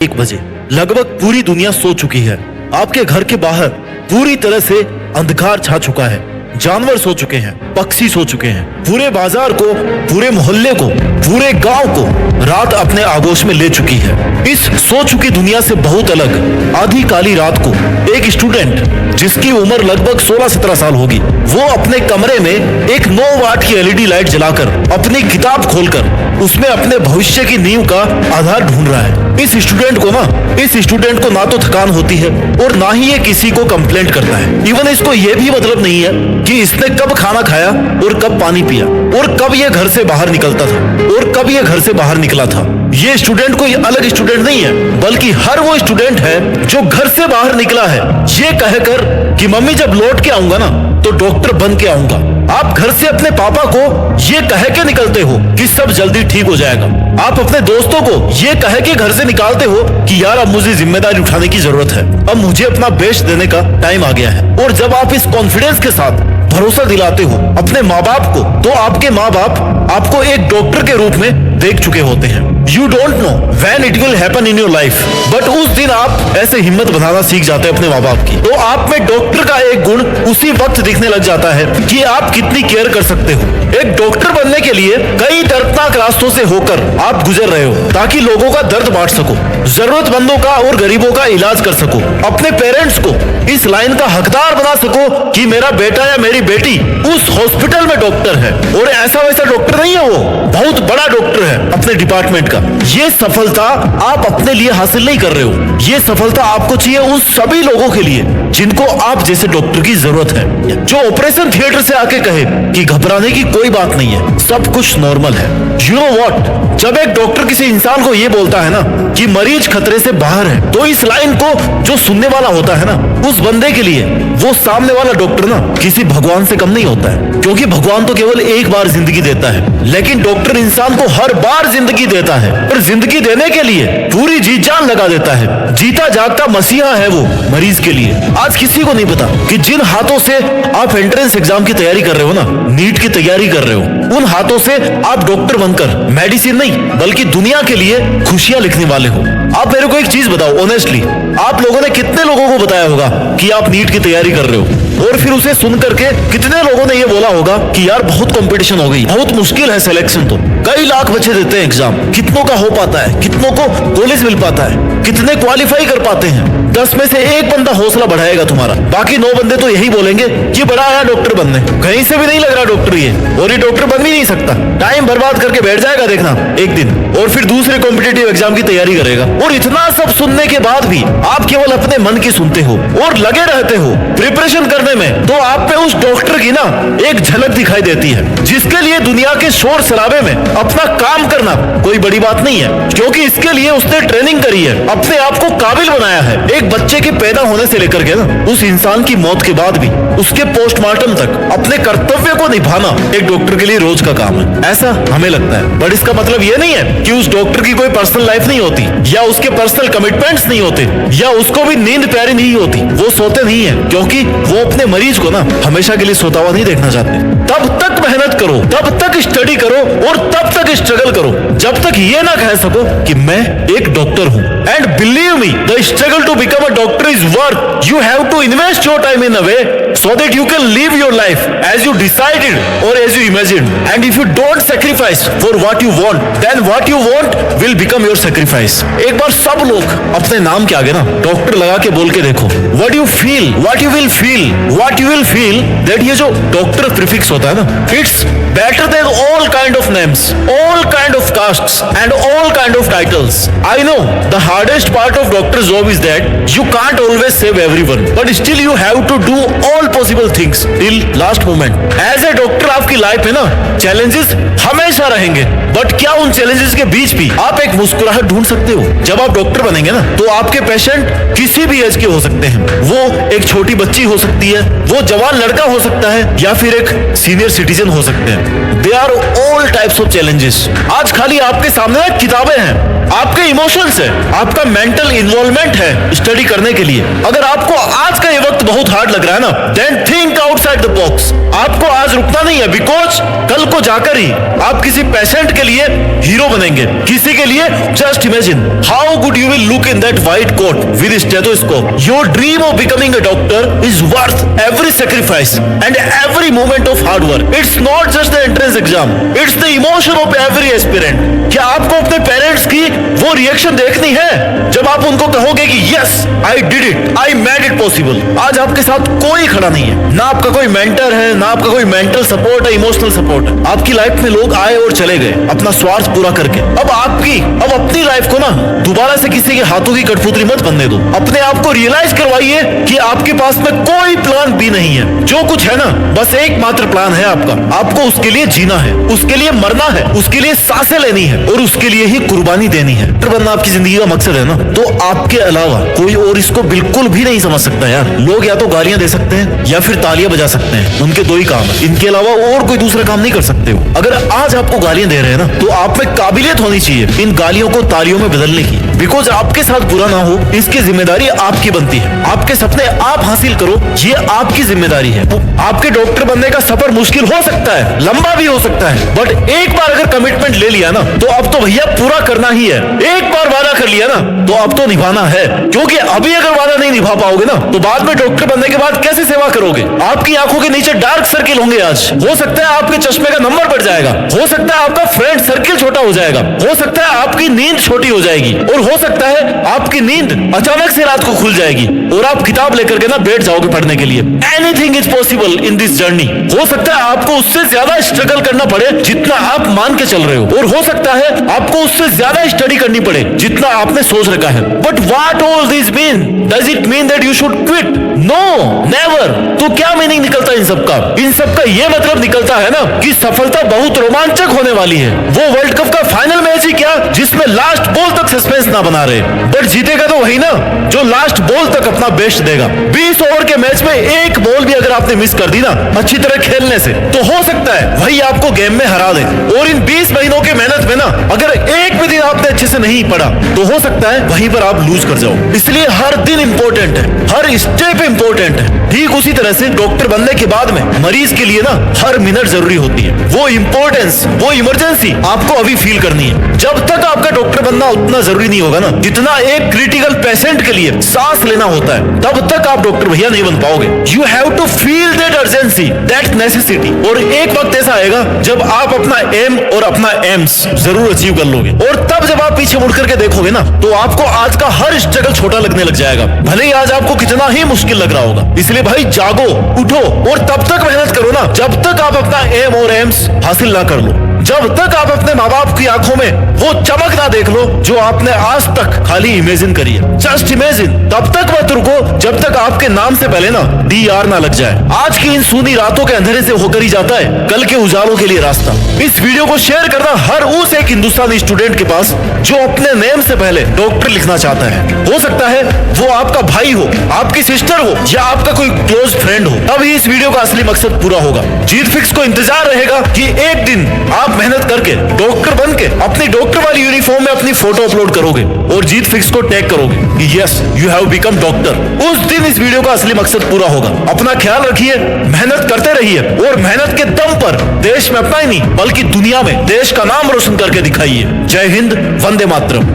1 बजे लगभग पूरी दुनिया सो चुकी है। आपके घर के बाहर पूरी तरह से अंधकार छा चुका है। जानवर सो चुके हैं, पक्षी सो चुके हैं। पूरे बाजार को, पूरे मोहल्ले को, पूरे गांव को रात अपने आगोश में ले चुकी है। इस सो चुकी दुनिया से बहुत अलग आधी काली रात को एक स्टूडेंट जिसकी उम्र लगभग 16-17 साल होगी, वो अपने कमरे में एक 9 वाट की एलईडी लाइट जलाकर अपनी किताब खोलकर उसमें अपने भविष्य की नींव का आधार ढूंढ रहा है। इस स्टूडेंट को ना तो थकान होती है और ना ही ये किसी को कंप्लेंट करता है। इवन इसको ये भी मतलब नहीं है कि इसने कब खाना खाया और कब पानी पिया और कब ये घर से बाहर निकलता था और कब ये घर से बाहर निकला था। ये स्टूडेंट कोई अलग स्टूडेंट नहीं है, बल्कि हर वो स्टूडेंट है जो घर से बाहर निकला है ये कहकर कि मम्मी जब लौट के आऊंगा ना तो डॉक्टर बन के आऊंगा। आप घर से अपने पापा को ये कह के निकलते हो कि सब जल्दी ठीक हो जाएगा। आप अपने दोस्तों को ये कह के घर से निकालते हो कि यार अब मुझे जिम्मेदारी उठाने की जरूरत है, अब मुझे अपना बेस्ट देने का टाइम आ गया है। और जब आप इस कॉन्फिडेंस के साथ भरोसा दिलाते हो अपने माँ बाप को, तो आपके माँ बाप आपको एक डॉक्टर के रूप में देख चुके होते हैं। You don't know when it will happen in your life, but उस दिन आप ऐसे हिम्मत बनाना सीख जाते हैं अपने माँ बाप की। तो आप में डॉक्टर का एक गुण उसी वक्त दिखने लग जाता है कि आप कितनी केयर कर सकते हो। एक डॉक्टर बनने के लिए कई दर्दनाक रास्तों से होकर आप गुजर रहे हो ताकि लोगों का दर्द बांट सको, जरूरतमंदों का और गरीबों का इलाज कर सको, अपने पेरेंट्स को इस लाइन का हकदार बना सको कि मेरा बेटा या मेरी बेटी उस हॉस्पिटल में डॉक्टर है। और ऐसा वैसा डॉक्टर नहीं है, वो बहुत बड़ा डॉक्टर है अपने डिपार्टमेंट का। ये सफलता आप अपने लिए हासिल नहीं कर रहे हो, ये सफलता आपको चाहिए उस सभी लोगों के लिए जिनको आप जैसे डॉक्टर की जरूरत है, जो ऑपरेशन थिएटर से आके कहे कि घबराने की कोई बात नहीं है, सब कुछ नॉर्मल है। यू नो व्हाट, जब एक डॉक्टर किसी इंसान को ये बोलता है ना कि मरीज खतरे से बाहर है, तो इस लाइन को जो सुनने वाला होता है ना, उस बंदे के लिए वो सामने वाला डॉक्टर ना किसी भगवान से कम नहीं होता है। क्योंकि भगवान तो केवल एक बार जिंदगी देता है, लेकिन डॉक्टर इंसान को हर बार जिंदगी देता है। और जिंदगी देने के लिए पूरी जी जान लगा देता है। जीता जागता मसीहा है वो मरीज के लिए। आज किसी को नहीं पता कि जिन हाथों से आप एंट्रेंस एग्जाम की तैयारी कर रहे हो ना, नीट की तैयारी कर रहे हो, उन हाथों से आप डॉक्टर बनकर मेडिसिन नहीं बल्कि दुनिया के लिए खुशियां लिखने वाले हो। आप मेरे को एक चीज बताओ ऑनेस्टली, आप लोगों ने कितने लोगों को बताया होगा कि आप नीट की तैयारी कर रहे हो, और फिर उसे सुन करके कितने लोगों ने ये बोला होगा कि यार बहुत कंपटीशन हो गई, बहुत मुश्किल है सिलेक्शन, तो कई लाख बच्चे देते हैं एग्जाम, कितनों का हो पाता है, कितनों को कॉलेज मिल पाता है, कितने क्वालिफाई कर पाते हैं। 10 में से एक बंदा हौसला बढ़ाएगा तुम्हारा, बाकी 9 बंदे तो यही बोलेंगे कि बड़ा आया डॉक्टर बनने, कहीं से भी नहीं लग रहा डॉक्टर ये, और ये डॉक्टर बन भी नहीं सकता। टाइम बर्बाद करके बैठ जाएगा देखना एक दिन, और फिर दूसरे कॉम्पिटिटिव एग्जाम की तैयारी करेगा। और इतना सब सुनने के बाद भी आप केवल अपने मन की सुनते हो और लगे रहते हो प्रिपरेशन करने में, तो आप पे उस डॉक्टर की ना एक झलक दिखाई देती है, जिसके लिए दुनिया के शोर शराबे में अपना काम करना कोई बड़ी बात नहीं है, क्योंकि इसके लिए उसने ट्रेनिंग करी है, अपने आप को काबिल बनाया है। एक बच्चे के पैदा होने से लेकर के ना उस इंसान की मौत के बाद भी उसके पोस्टमार्टम तक अपने कर्तव्य को निभाना एक डॉक्टर के लिए रोज का काम है, ऐसा हमें लगता है। बट इसका मतलब ये नहीं है कि उस डॉक्टर की कोई पर्सनल लाइफ नहीं होती, या उसके पर्सनल कमिटमेंट्स नहीं होते, या उसको भी नींद प्यारी नहीं होती। वो सोते नहीं है, क्योंकि वो अपने मरीज को ना हमेशा के लिए सोता हुआ नहीं देखना चाहते। तब तक मेहनत करो, तब तक स्टडी करो और तब तक स्ट्रगल करो जब तक ये ना कह सको कि मैं एक डॉक्टर हूँ। And believe me, the struggle to become a doctor is worth. You have to invest your time in a way so that you can live your life as you decided or as you imagined. And if you don't sacrifice for what you want, then what you want will become your sacrifice. एक बार सब लोग अपने नाम के आगे ना doctor लगा के बोल के देखो, what you feel, what you will feel, what you will feel, that ये जो डॉक्टर प्रीफिक्स होता है ना, it's better than all kind of names, all kind of castes and all kind of titles. I know the hardest part of doctor's job is that you can't always save everyone, but still you have to do all possible things till last moment. As a doctor आपकी life है ना challenges हमेशा रहेंगे, but क्या उन challenges के बीच भी आप एक मुस्कुराहट ढूंढ सकते हो? जब आप डॉक्टर बनेंगे ना, तो आपके पेशेंट किसी भी एज के हो सकते हैं। वो एक छोटी बच्ची हो सकती है, वो जवान लड़का हो सकता है, या फिर एक सीनियर सिटीजन हो सकते हैं। They are all types of challenges. आज खाली आपके सामने किताबें हैं, आपके इमोशंस है, आपका मेंटल इन्वॉल्वमेंट है स्टडी करने के लिए। अगर आपको आज का ये वक्त बहुत हार्ड लग रहा है ना, then think outside the box. आपको आज रुकना नहीं है, बिकॉज कल को जाकर ही आप किसी पेशेंट के लिए हीरो बनेंगे, किसी के लिए। Just imagine how good you will look in that white coat with stethoscope. Your dream of becoming a doctor is worth every sacrifice and every moment of hard work. It's not just the entrance exam, it's the emotion of every aspirant. क्या आपको अपने parents की वो reaction देखनी है जब आप उनको कहोगे कि yes I did it, I made it possible. आज आपके साथ कोई खड़ा नहीं है, ना आपका कोई मेंटर है, ना आपका कोई मेंटल सपोर्ट है, इमोशनल सपोर्ट है। आपकी लाइफ में लोग आए और चले गए अपना स्वार्थ पूरा करके। अब अपनी लाइफ को ना दोबारा से किसी के हाथों की कठपुतली मत बनने दो। अपने आप को रियलाइज करवाइए कि आपके पास में कोई प्लान बी नहीं है। जो कुछ है ना, बस एकमात्र प्लान है आपका। आपको उसके लिए जीना है, उसके लिए मरना है, उसके लिए सांसें लेनी है और उसके लिए ही कुर्बानी देनी है। डॉक्टर बनना आपकी जिंदगी का मकसद है ना, तो आपके अलावा कोई और इसको बिल्कुल भी नहीं समझ सकता यार। लोग या तो गालियां दे सकते हैं या फिर तालियां बजा सकते हैं, उनके दो ही काम है। इनके अलावा और कोई दूसरा काम नहीं कर सकते हो। अगर आज आपको गालियां दे रहे हैं ना, तो आप में काबिलियत होनी चाहिए इन गालियों को तालियों में बदलने की। बिकॉज आपके साथ बुरा ना हो, इसकी जिम्मेदारी आपकी बनती है। आपके सपने आप हासिल करो, ये आपकी जिम्मेदारी है। आपके डॉक्टर बनने का सफर मुश्किल हो सकता है, लंबा भी हो सकता है, बट एक बार अगर कमिटमेंट ले लिया ना, तो अब तो भैया पूरा करना ही है। एक बार वादा कर लिया ना, तो अब तो निभाना है। क्योंकि अभी अगर वादा नहीं निभा पाओगे ना, तो बाद में डॉक्टर बनने के बाद कैसे सेवा करोगे? आपकी आंखों के नीचे डार्क सर्किल होंगे। आज हो सकता है आपके चश्मे का नंबर बढ़ जाएगा, हो सकता है आपका फ्रेंड सर्किल छोटा हो जाएगा, हो सकता है आपकी नींद छोटी हो जाएगी, और हो सकता है आपकी नींद अचानक से रात को खुल जाएगी और आप किताब लेकर के ना बैठ जाओगे पढ़ने के लिए। Anything is possible in this journey. हो सकता है आपको उससे ज्यादा स्ट्रगल करना पड़े जितना आप मान के चल रहे हो, और हो सकता है आपको उससे ज्यादा स्टडी करनी पड़े जितना आपने सोच रखा है। But what all this mean? Does it mean that you should quit? No, never. तो क्या मीनिंग निकलता है इन सब का? इन सब का ये मतलब निकलता है ना कि सफलता बहुत रोमांचक होने वाली है। वो वर्ल्ड कप का फाइनल मैच ही क्या जिसमें लास्ट बॉल तक सस्पेंस ना बना रहे, बट जीतेगा तो वही ना जो लास्ट बॉल तक अपना बेस्ट देगा। 20 ओवर के मैच में एक बॉल भी अगर आपने मिस कर दी ना अच्छी तरह खेलने से, तो हो सकता है वही आपको गेम में हरा दे। और इन 20 महीनों के मेहनत में ना अगर एक भी दिन आपने अच्छे से नहीं पढ़ा, तो हो सकता है वहीं पर आप लूज कर जाओ। इसलिए हर दिन इंपॉर्टेंट है, हर स्टेप इंपॉर्टेंट है। ठीक उसी तरह से डॉक्टर बनने के बाद में मरीज के लिए ना हर मिनट जरूरी होती है। वो इंपॉर्टेंस, वो इमरजेंसी आपको अभी फील करनी है। जब तक आपका डॉक्टर बनना उतना जरूरी नहीं होगा ना जितना एक क्रिटिकल पेशेंट के लिए सांस लेना होता है, तब तक आप डॉक्टर भैया नहीं बन पाओगे। You have to feel that urgency, that necessity. और एक वक्त ऐसा आएगा जब आप अपना एम और अपना एम्स जरूर अचीव कर लोगे, और तब जब आप पीछे मुड़ करके देखोगे ना, तो आपको आज का हर स्ट्रगल छोटा लगने लग जाएगा, भले ही आज आपको कितना ही मुश्किल लग रहा होगा। इसलिए भाई जागो, उठो और तब तक मेहनत करो ना जब तक आप अपना एम और एम्स हासिल ना कर लो, जब तक आप अपने माँ बाप की आंखों में वो चमक ना देख लो जो आपने आज तक खाली इमेजिन करी है। Just imagine. तब तक मत रुको जब तक आपके नाम से पहले ना DR ना लग जाए। आज की इन सूनी रातों के अंधेरे से होकर ही जाता है कल के उजालों के लिए रास्ता। इस वीडियो को शेयर करना हर उस एक हिंदुस्तानी स्टूडेंट के पास जो अपने नेम से पहले डॉक्टर लिखना चाहता है। हो सकता है वो आपका भाई हो, आपकी सिस्टर हो, या आपका कोई क्लोज फ्रेंड हो। तभी इस वीडियो का असली मकसद पूरा होगा। जीत फिक्स को इंतजार रहेगा कि एक दिन आप मेहनत करके डॉक्टर बन के अपनी डॉक्टर वाली यूनिफॉर्म में अपनी फोटो अपलोड करोगे और जीत फिक्स को टैग करोगे कि yes you have become doctor. उस दिन इस वीडियो का असली मकसद पूरा होगा। अपना ख्याल रखिए, मेहनत करते रहिए और मेहनत के दम पर देश में अपना ही नहीं बल्कि दुनिया में देश का नाम रोशन करके दिखाइए। जय हिंद, वंदे मातरम।